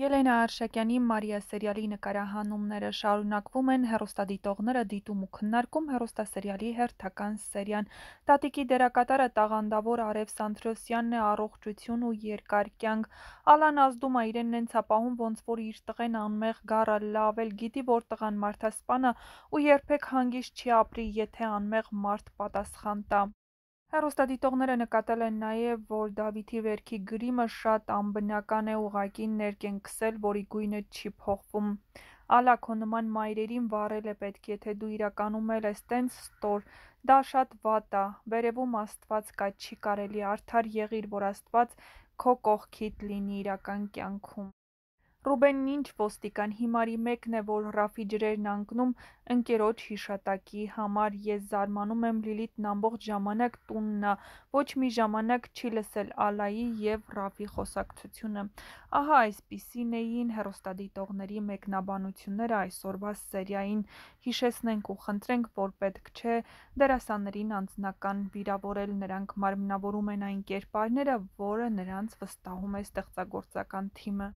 Ելենա Արշակյանի «Մարիա» սերիալի նկարահանումները շարունակվում են, հեռուստադիտողները դիտում ու քննարկում հեռուստասերիալի հերթական սերիան։ Տատիկի դերակատարը տաղանդավոր Արև Սանթրոսյանն է, առողջություն ու երկար կյանք։ Ալան ազդում ա իրեն նենց ա պահում, ոնց որ իր տղեն անմեղ գառ ա, լավ էլ գիտի, որ տղան մարդասպան ա ու երբեք հանգիստ չի ապրի, եթե անմեղ մարդ պատասխան տա։ Հեռուստադիտողները նկատել են նաև, որ Դավիթի վերքի գրիմը շատ անբնական է, ուղղակի ներկ են քսել, որի գույնը չի փոխվում։ Ալա, քո նման մայրերին վառել է պետք, եթե դու իրականում էլ ես տենց ստոր, դա շատ վատ ա, վերևում Աստված կա, չի կարելի, արդար եղիր, որ Աստված քո կողքիդ լինի իրական կյանքում։ Ռուբենն ինչ ոստիկան, հիմարի մեկն է, որ Ռաֆի ջրերն անկնում ընկերոջ հիշատակի համար, ես զարմանում եմ, Լիլիթն ամբողջ ժամանակ տունն ա, ոչ մի ժամանակ չի լսել Ալայի և Ռաֆի խոսակցությունը։ Ահա այսպիսին էին հեռուստադիտողների մեկնաբանությունները այսօրվա սերիային, հիշեցնենք ու խնդրենք, որ պետք չէ դերասաններին անձնական վիրավորել, նրանք մարմնավորում են այն կերպարները, որը նրանց վստահում է ստեղծագործական թիմը։